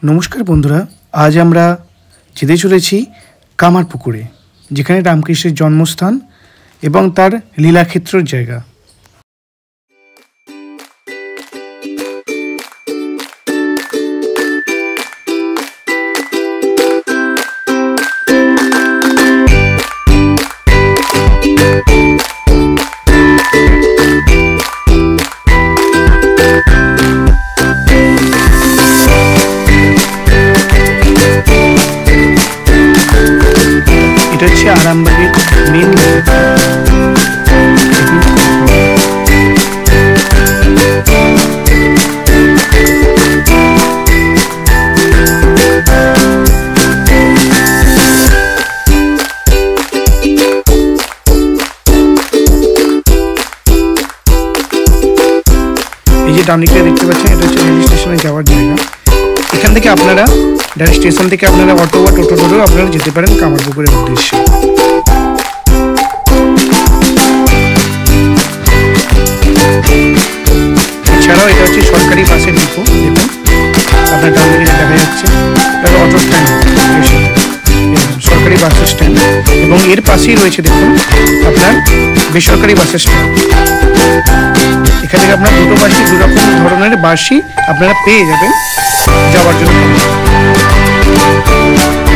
নমস্কার বন্ধুরা, আজ আমরা যেতে চলেছি কামারপুকুরে, যেখানে রামকৃষ্ণের জন্মস্থান এবং তার লীলাক্ষেত্রের জায়গা। এটা হচ্ছে আরামবাগের মেন এই যে ডানদিকে দেখতে পাচ্ছেন, এটা হচ্ছে রেল স্টেশনে যাওয়ার জায়গা। এখান থেকে আপনারা ডাইরেক্ট স্টেশন থেকে আপনারা অটো বা টোটো ধরেও আপনারা যেতে পারেন কামারপুকুরের উদ্দেশ্যে। এছাড়াও এটা হচ্ছে সরকারি বাসের ডিপো। দেখুন আপনার ডান দিকে দেখা যাচ্ছে, এটা অটো স্ট্যান্ড, সরকারি বাস স্ট্যান্ড, এবং এর পাশেই রয়েছে দেখুন আপনার বেসরকারি বাস স্ট্যান্ড। এখান থেকে আপনার দুটো বাসই দুরকম ধরনের বাসই আপনারা পেয়ে যাবেন যাওয়ার জন্য।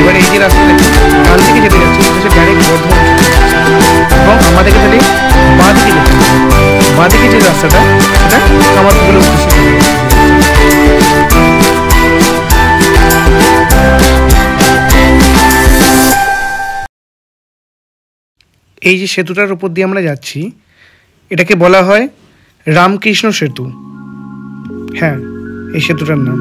এবার এই যে রাস্তা দেখুন, ডান দিকে যেতে যাচ্ছে সেটা হচ্ছে ডাইরেক্ট বর্ধমান, এবং আমাদেরকে তাহলে বাঁ দিকে যেতে হবে। বাঁ দিকে যে রাস্তাটা সেটা কামারপুকুরের উদ্দেশ্যে। এই যে সেতুটার উপর দিয়ে আমরা যাচ্ছি, এটাকে বলা হয় রামকৃষ্ণ সেতু। হ্যাঁ, এই সেতুটার নাম।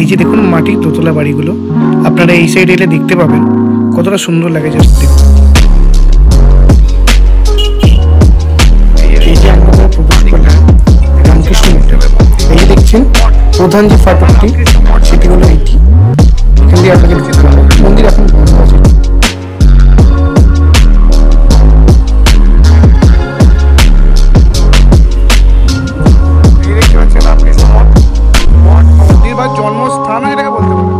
এই যে দেখুন মাটির দোতলা বাড়িগুলো, আপনারা এই সাইডে এলে দেখতে পাবেন কতটা সুন্দর লাগে। জাস্ট দেখুন, এই যে আমরা প্রবেশ করলাম রামকৃষ্ণ মন্দির। এই যে দেখছেন প্রধান যে ফাটকটি, সেটি হলো এইটি। এখান দিয়ে আপনাকে যেতে হবে। মন্দির এখন বন্ধ আছে। জন্মস্থান যেটাকে বলতে পারে।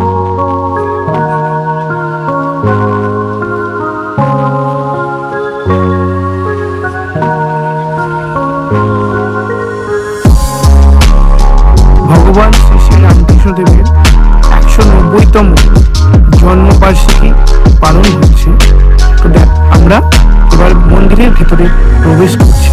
ভগবান শ্রী শ্রী রামকৃষ্ণ দেবের 190তম জন্মবার্ষিকী পালন হচ্ছে। তো আমরা এবার মন্দিরের ভিতরে প্রবেশ করছি।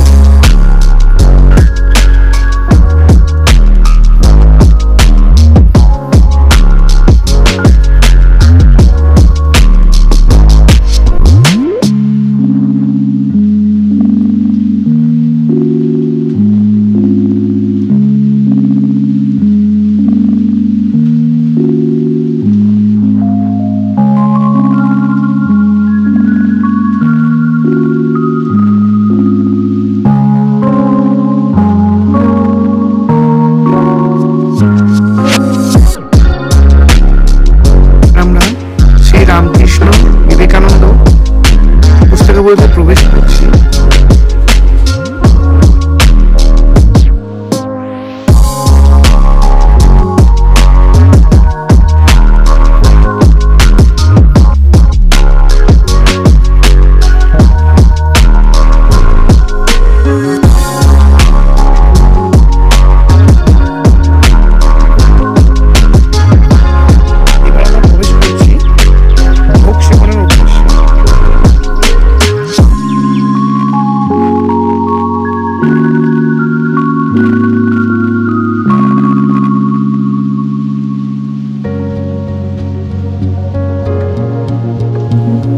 প্রবেশ করছি।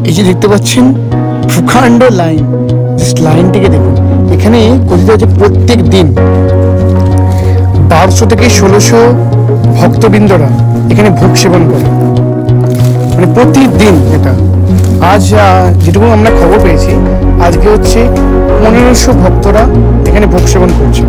এই যে দেখতে পাচ্ছেন প্রকাণ্ড লাইন, লাইনটিকে দেখুন। এখানে কথিত আছে প্রত্যেক দিন 1200 থেকে 1600 ভক্তবৃন্দরা এখানে ভোগ সেবন করে, মানে প্রতিদিন। এটা আজ যেটুকু আমরা খবর পেয়েছি, আজকে হচ্ছে 1500 ভক্তরা এখানে ভোগ সেবন করছে।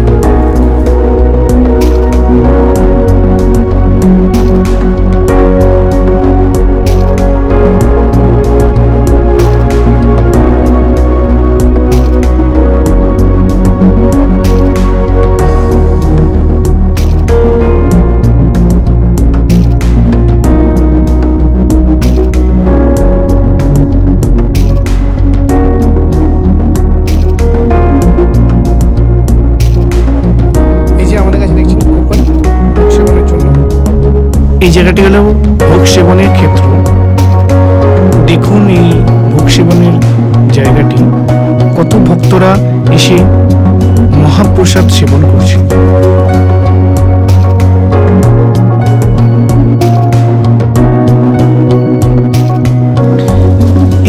জায়গাটি হলো ভোগ সেবনের ক্ষেত্র। দেখুন এই ভোগ সেবনের জায়গাটি, কত ভক্তরা এসে মহাপ্রসাদ সেবন করছে।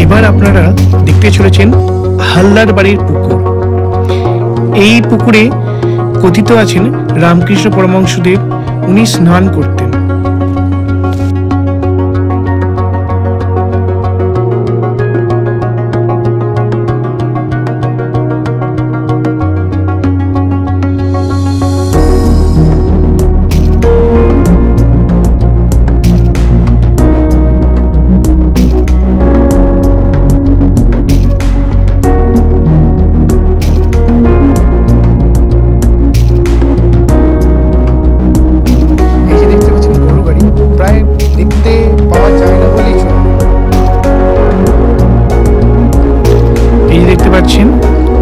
এবার আপনারা দেখতে চলেছেন হালদার বাড়ির পুকুর। এই পুকুরে কথিত আছেন রামকৃষ্ণ পরমহংসদেব, উনি স্নান করতেন।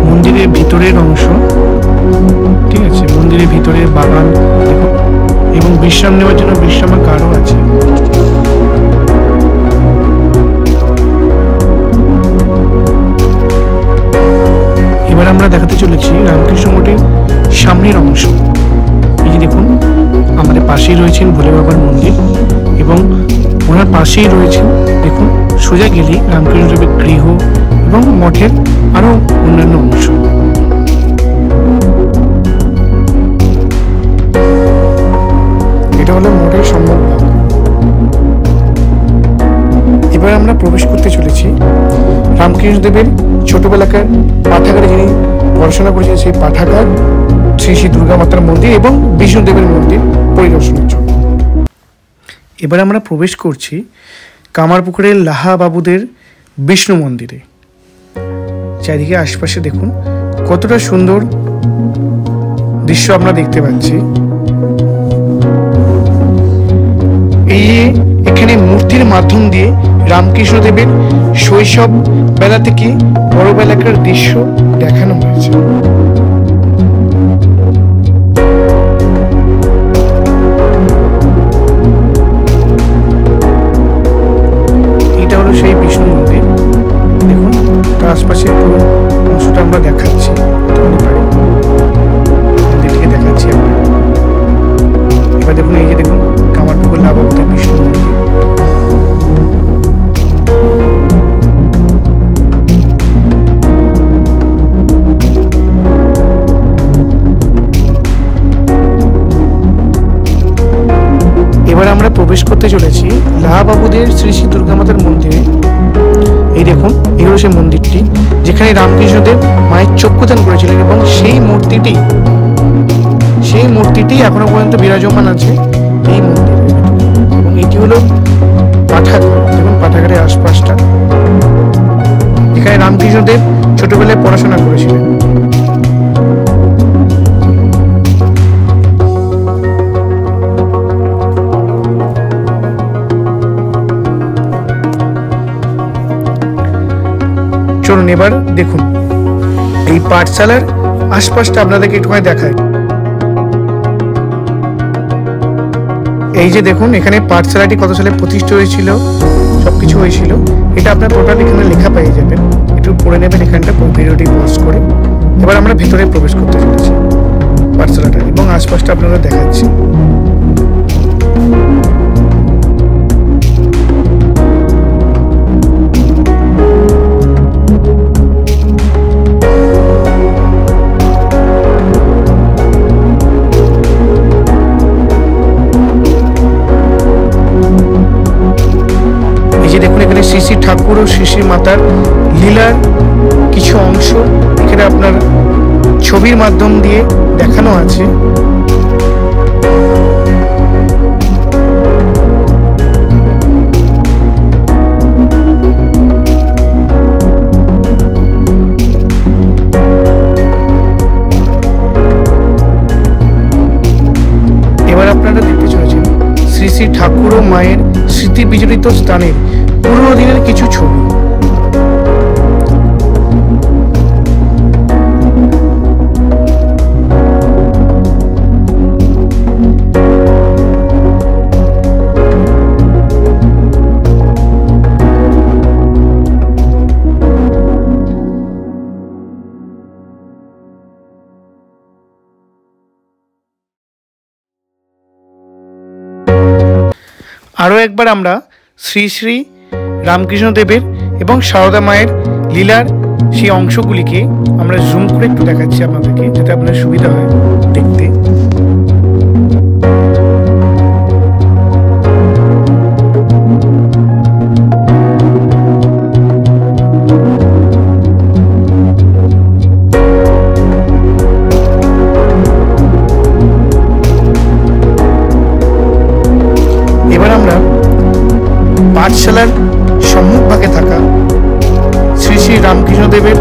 মন্দিরের ভিতরের অংশ, ঠিক আছে, মন্দিরের ভিতরের বাগান এবং বিশ্রাম নেওয়ার জন্য বিশ্রামাগারও আছে। এবার আমরা দেখাতে চলেছি রামকৃষ্ণ মঠের সামনের অংশ। এই যে দেখুন, আমাদের পাশেই রয়েছেন ভোলে বাবার মন্দির এবং ওনার পাশেই রয়েছে, দেখুন সোজা গেলেই রামকৃষ্ণদেবের গৃহ এবং মঠের আরো অন্যান্য অংশ। এটা হলো মঠের সম্মুখভাগ। এবার আমরা প্রবেশ করতে চলেছি রামকৃষ্ণদেবের ছোটবেলাকার পাঠাগারে, যিনি পড়াশোনা করেছেন সেই পাঠাগার, শ্রী শ্রী দুর্গা মাতার মন্দির এবং বিষ্ণুদেবের মন্দির পরিদর্শনের জন্য। এবার আমরা প্রবেশ করছি কামারপুকুরের লাহা বাবুদের বিষ্ণু মন্দিরে। চারিদিকে আশপাশে দেখুন কতটা সুন্দর দৃশ্য আমরা দেখতে পাচ্ছি। এই যে এখানে মূর্তির মাধ্যম দিয়ে রামকৃষ্ণদেবের শৈশব বেলা থেকে বড় বেলাকার দৃশ্য দেখানো হয়েছে। এটা হলো সেই বিষ্ণু মন্দির। দেখুন তার আশপাশে পুরো অংশটা আমরা দেখাচ্ছি, দেখাচ্ছি আমরা। এবার দেখুন, এই যে দেখুন কামারপুকুর লাভাবুদের বিষ্ণু মন্দির। এবার আমরা প্রবেশ করতে চলেছি লাহাবাবুদের শ্রী শ্রী দুর্গা মাতার মন্দিরে। এই দেখুন, এই হলো সেই মন্দিরটি যেখানে রামকৃষ্ণদেব মায়ের চক্ষুদান করেছিলেন এবং সেই মূর্তিটি এখনো পর্যন্ত বিরাজমান আছে এই মন্দিরে। এবং এটি হলো পাঠাগার, দেখুন পাঠাগারের আশপাশটা, এখানে রামকৃষ্ণদেব ছোটবেলায় পড়াশোনা করেছিলেন। চলুন এবার দেখুন এই পাঠশালার আশপাশটা আপনাদেরকে একটুখানি দেখায়। এই যে দেখুন, এখানে পাঠশালাটি কত সালে প্রতিষ্ঠা হয়েছিল, সবকিছু হয়েছিল, এটা আপনার টোটাল এখানে লেখা পেয়ে যাবেন। একটু পড়ে নেবেন এখানটা ভিডিওটি পজ করে। এবার আমরা ভেতরে প্রবেশ করতে চলেছি পাঠশালাটা এবং আশপাশটা আপনারা দেখাচ্ছি। শ্রী শ্রী ঠাকুর ও শ্রী শ্রী মাতার লীলার কিছু অংশ এখানে আপনার ছবির মাধ্যম দিয়ে দেখানো আছে। এবার আপনারা দেখতে চলেছেন শ্রী শ্রী ঠাকুর ও মায়ের স্মৃতি বিজড়িত স্থানের পুরোনো দিনের কিছু ছবি। আরও একবার আমরা শ্রী শ্রী রামকৃষ্ণদেবের এবং সারদা মায়ের লীলার সেই অংশগুলিকে আমরা জুম করে একটু দেখাচ্ছি আপনাদেরকে, যাতে আপনার সুবিধা হয় দেখতে। এবার আমরা পাঠশালার সম্মুখভাগে থাকা শ্রী শ্রী রামকৃষ্ণদেবের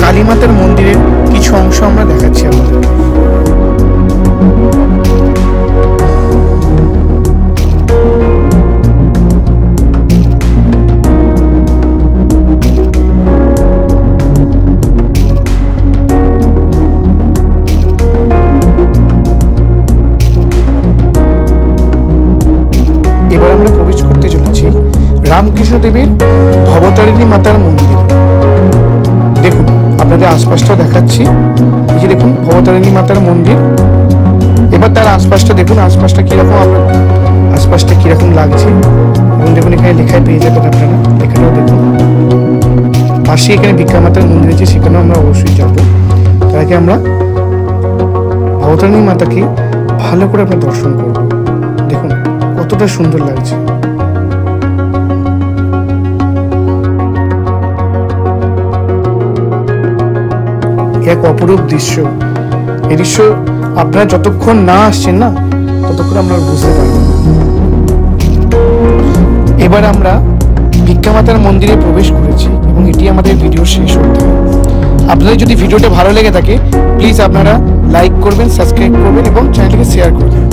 কালীমাতার মন্দিরের কিছু অংশ আমরা দেখাচ্ছি আপনাদেরকে। এবার আমরা প্রবেশ করতে চলেছি রামকৃষ্ণদেবের ভবতারিণী মাতার মন্দিরে। দেখুন, আপনাদের আশপাশটা দেখাচ্ছি। এই যে দেখুন ভবতারিণী মাতার মন্দির। এবার তার আশপাশটা দেখুন, আশপাশটা কিরকম, আপনার আশপাশটা কিরকম লাগছে। এবং দেখুন এখানে লেখায় পেয়ে যাবেন আপনারা, এখানেও দেখুন। পাশে এখানে ভিক্ষা মাতার মন্দির আছে, সেখানেও আমরা অবশ্যই যাবো। তার আগে আমরা ভবতারিণী মাতাকে ভালো করে আপনার দর্শন করবো। দেখুন কতটা সুন্দর লাগছে। এক অপরূপ দৃশ্য। এই দৃশ্য আপনারা যতক্ষণ না আসছেন না, ততক্ষণ আমরা বুঝতে পারবেন না। এবার আমরা ভিক্ষা মাতার মন্দিরে প্রবেশ করেছি এবং এটি আমাদের ভিডিও শেষ হতে। আপনাদের যদি ভিডিওটা ভালো লেগে থাকে, প্লিজ আপনারা লাইক করবেন, সাবস্ক্রাইব করবেন এবং চ্যানেলটিকে শেয়ার করবেন।